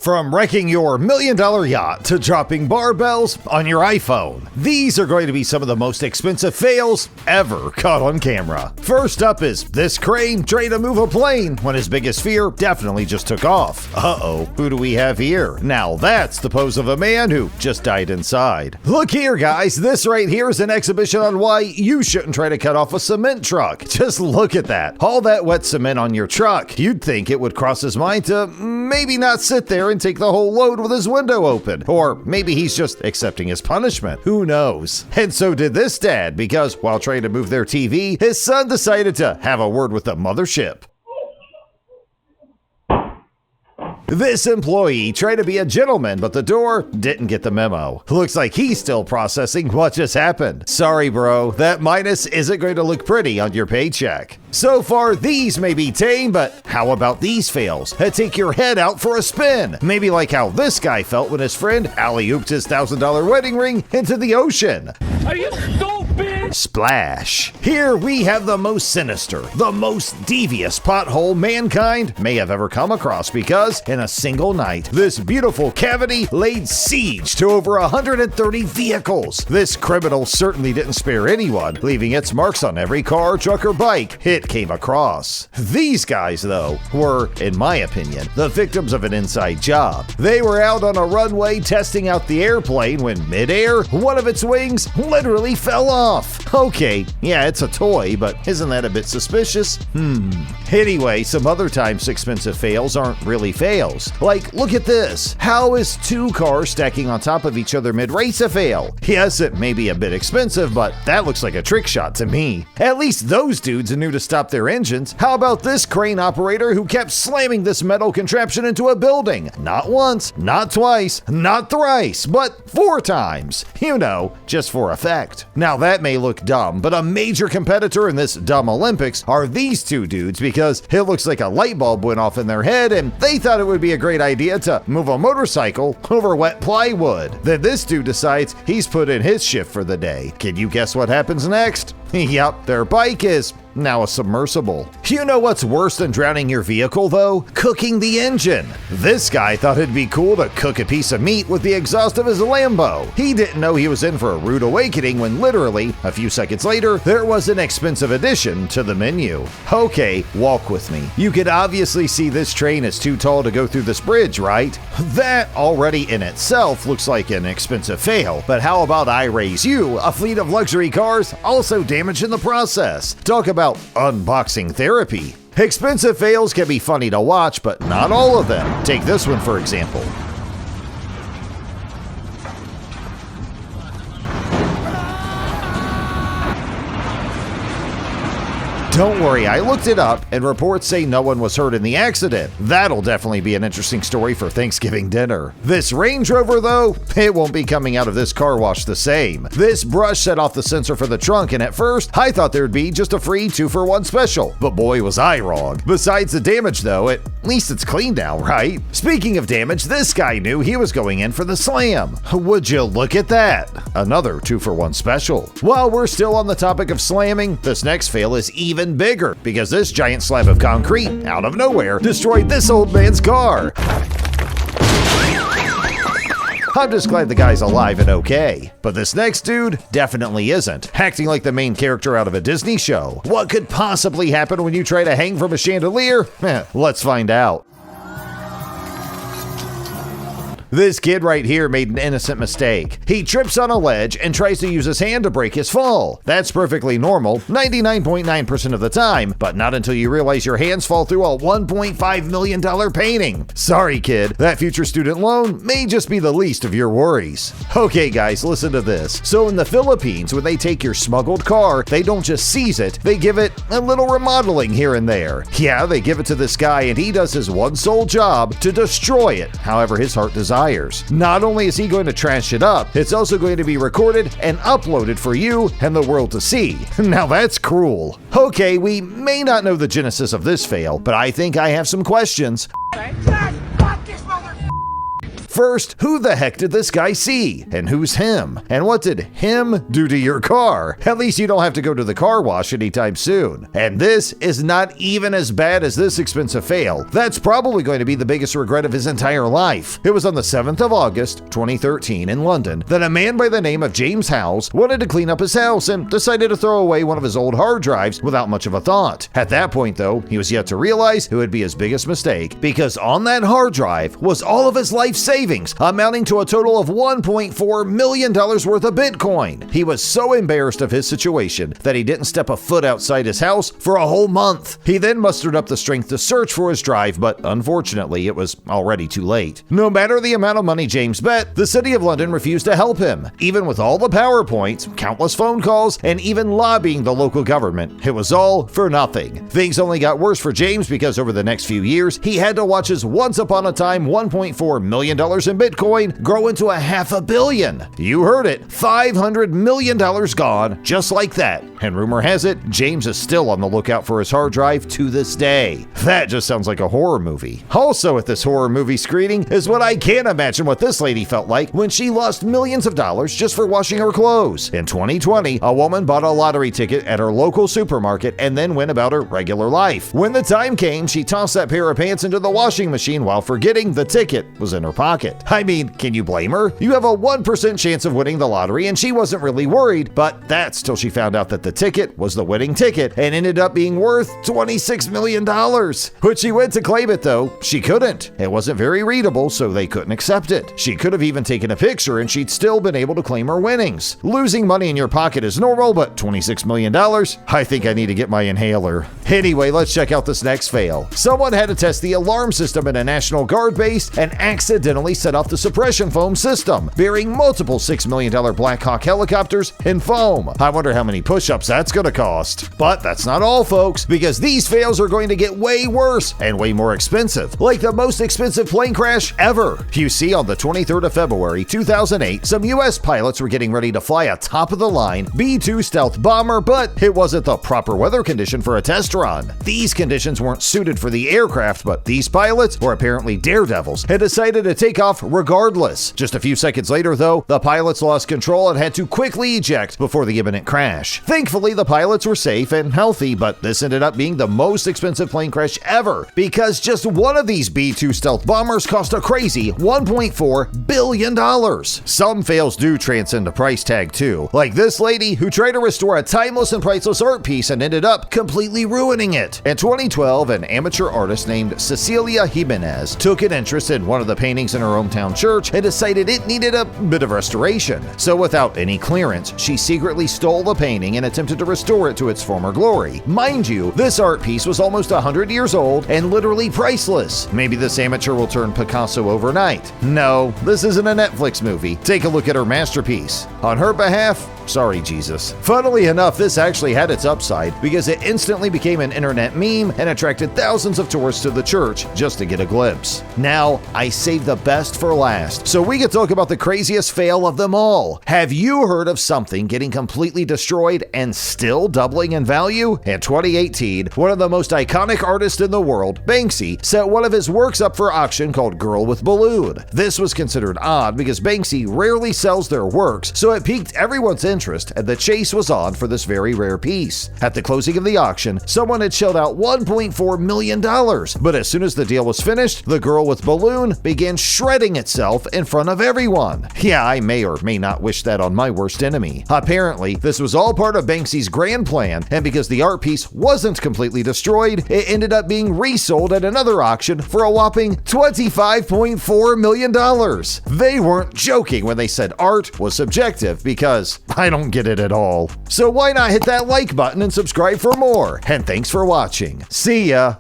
From wrecking your $1,000,000 yacht to dropping barbells on your iPhone, these are going to be some of the most expensive fails ever caught on camera. First up is this crane trying to move a plane when his biggest fear definitely just took off. Uh-oh, who do we have here? Now that's the pose of a man who just died inside. Look here, guys, this right here is an exhibition on why you shouldn't try to cut off a cement truck. Just look at that. All that wet cement on your truck. You'd think it would cross his mind to maybe not sit there and take the whole load with his window open. Or maybe he's just accepting his punishment. Who knows? And so did this dad, because while trying to move their TV, his son decided to have a word with the mothership. This employee tried to be a gentleman, but the door didn't get the memo. Looks like he's still processing what just happened. Sorry, bro, that minus isn't going to look pretty on your paycheck. So far, these may be tame, but how about these fails that take your head out for a spin? Maybe like how this guy felt when his friend alley-ooped his $1,000 wedding ring into the ocean. Are you stupid? Splash. Here we have the most sinister, the most devious pothole mankind may have ever come across, because in a single night, this beautiful cavity laid siege to over 130 vehicles. This criminal certainly didn't spare anyone, leaving its marks on every car, truck, or bike it came across. These guys, though, were, in my opinion, the victims of an inside job. They were out on a runway testing out the airplane when midair, one of its wings literally fell off. Okay, yeah, it's a toy, but isn't that a bit suspicious? Anyway, some other times expensive fails aren't really fails. Like, look at this. How is two cars stacking on top of each other mid-race a fail? Yes, it may be a bit expensive, but that looks like a trick shot to me. At least those dudes knew to stop their engines. How about this crane operator who kept slamming this metal contraption into a building? Not once, not twice, not thrice, but 4 times. You know, just for effect. Now that may look dumb, but a major competitor in this dumb Olympics are these two dudes, because it looks like a light bulb went off in their head and they thought it would be a great idea to move a motorcycle over wet plywood. Then this dude decides he's put in his shift for the day. Can you guess what happens next? Yup, their bike is now a submersible. You know what's worse than drowning your vehicle, though? Cooking the engine. This guy thought it'd be cool to cook a piece of meat with the exhaust of his Lambo. He didn't know he was in for a rude awakening when literally, a few seconds later, there was an expensive addition to the menu. Okay, walk with me. You could obviously see this train is too tall to go through this bridge, right? That already in itself looks like an expensive fail, but how about I raise you a fleet of luxury cars also damaged in the process? Talk about unboxing therapy. Expensive fails can be funny to watch, but not all of them. Take this one, for example. Don't worry, I looked it up, and reports say no one was hurt in the accident. That'll definitely be an interesting story for Thanksgiving dinner. This Range Rover, though, it won't be coming out of this car wash the same. This brush set off the sensor for the trunk, and at first, I thought there'd be just a free 2-for-1 special. But boy, was I wrong. Besides the damage, though, at least it's clean now, right? Speaking of damage, this guy knew he was going in for the slam. Would you look at that? Another 2-for-1 special. While we're still on the topic of slamming, this next fail is even bigger, because this giant slab of concrete, out of nowhere, destroyed this old man's car. I'm just glad the guy's alive and okay. But this next dude definitely isn't, acting like the main character out of a Disney show. What could possibly happen when you try to hang from a chandelier? Let's find out. This kid right here made an innocent mistake. He trips on a ledge and tries to use his hand to break his fall. That's perfectly normal 99.9% of the time, but not until you realize your hands fall through a $1.5 million painting. Sorry, kid, that future student loan may just be the least of your worries. Okay, guys, listen to this. So in the Philippines, when they take your smuggled car, they don't just seize it, they give it a little remodeling here and there. Yeah, they give it to this guy and he does his one sole job to destroy it, however his heart desires. Not only is he going to trash it up, it's also going to be recorded and uploaded for you and the world to see. Now that's cruel. Okay, we may not know the genesis of this fail, but I think I have some questions. First, who the heck did this guy see? And who's him? And what did him do to your car? At least you don't have to go to the car wash anytime soon. And this is not even as bad as this expensive fail. That's probably going to be the biggest regret of his entire life. It was on the 7th of August, 2013 in London that a man by the name of James Howells wanted to clean up his house and decided to throw away one of his old hard drives without much of a thought. At that point though, he was yet to realize it would be his biggest mistake, because on that hard drive was all of his life savings, amounting to a total of $1.4 million worth of Bitcoin. He was so embarrassed of his situation that he didn't step a foot outside his house for a whole month. He then mustered up the strength to search for his drive, but unfortunately it was already too late. No matter the amount of money James bet, the City of London refused to help him. Even with all the PowerPoints, countless phone calls, and even lobbying the local government, it was all for nothing. Things only got worse for James because over the next few years, he had to watch his once upon a time $1.4 million in Bitcoin grow into $500 million. You heard it, $500 million gone, just like that. And rumor has it, James is still on the lookout for his hard drive to this day. That just sounds like a horror movie. Also at this horror movie screening is what I can't imagine what this lady felt like when she lost millions of dollars just for washing her clothes. In 2020, a woman bought a lottery ticket at her local supermarket and then went about her regular life. When the time came, she tossed that pair of pants into the washing machine while forgetting the ticket was in her pocket. I mean, can you blame her? You have a 1% chance of winning the lottery and she wasn't really worried, but that's till she found out that the ticket was the winning ticket and ended up being worth $26 million. When she went to claim it though, she couldn't. It wasn't very readable, so they couldn't accept it. She could have even taken a picture and she'd still been able to claim her winnings. Losing money in your pocket is normal, but $26 million? I think I need to get my inhaler. Anyway, let's check out this next fail. Someone had to test the alarm system at a National Guard base and accidentally set off the suppression foam system, burying multiple $6 million Black Hawk helicopters in foam. I wonder how many push-ups that's gonna cost. But that's not all, folks, because these fails are going to get way worse and way more expensive, like the most expensive plane crash ever. You see, on the 23rd of February 2008, some US pilots were getting ready to fly a top-of-the-line B-2 stealth bomber, but it wasn't the proper weather condition for a test run. These conditions weren't suited for the aircraft, but these pilots were apparently daredevils and decided to take off regardless. Just a few seconds later, though, the pilots lost control and had to quickly eject before the imminent crash. Thankfully, the pilots were safe and healthy, but this ended up being the most expensive plane crash ever, because just one of these B-2 stealth bombers cost a crazy $1.4 billion. Some fails do transcend the price tag too, like this lady who tried to restore a timeless and priceless art piece and ended up completely ruining it. In 2012, an amateur artist named Cecilia Jimenez took an interest in one of the paintings in her hometown church and decided it needed a bit of restoration. So without any clearance, she secretly stole the painting and attempted to restore it to its former glory. Mind you, this art piece was almost 100 years old and literally priceless. Maybe this amateur will turn Picasso overnight. No, this isn't a Netflix movie. Take a look at her masterpiece. On her behalf, sorry, Jesus. Funnily enough, this actually had its upside because it instantly became an internet meme and attracted thousands of tourists to the church just to get a glimpse. Now, I saved the best for last, so we can talk about the craziest fail of them all. Have you heard of something getting completely destroyed and still doubling in value? In 2018, one of the most iconic artists in the world, Banksy, set one of his works up for auction called Girl with Balloon. This was considered odd because Banksy rarely sells their works, so it piqued everyone's interest and the chase was on for this very rare piece. At the closing of the auction, someone had shelled out $1.4 million, but as soon as the deal was finished, the Girl with Balloon began shredding itself in front of everyone. Yeah, I may or may not wish that on my worst enemy. Apparently, this was all part of Banksy's grand plan, and because the art piece wasn't completely destroyed, it ended up being resold at another auction for a whopping $25.4 million. They weren't joking when they said art was subjective, because I don't get it at all. So why not hit that like button and subscribe for more? And thanks for watching. See ya!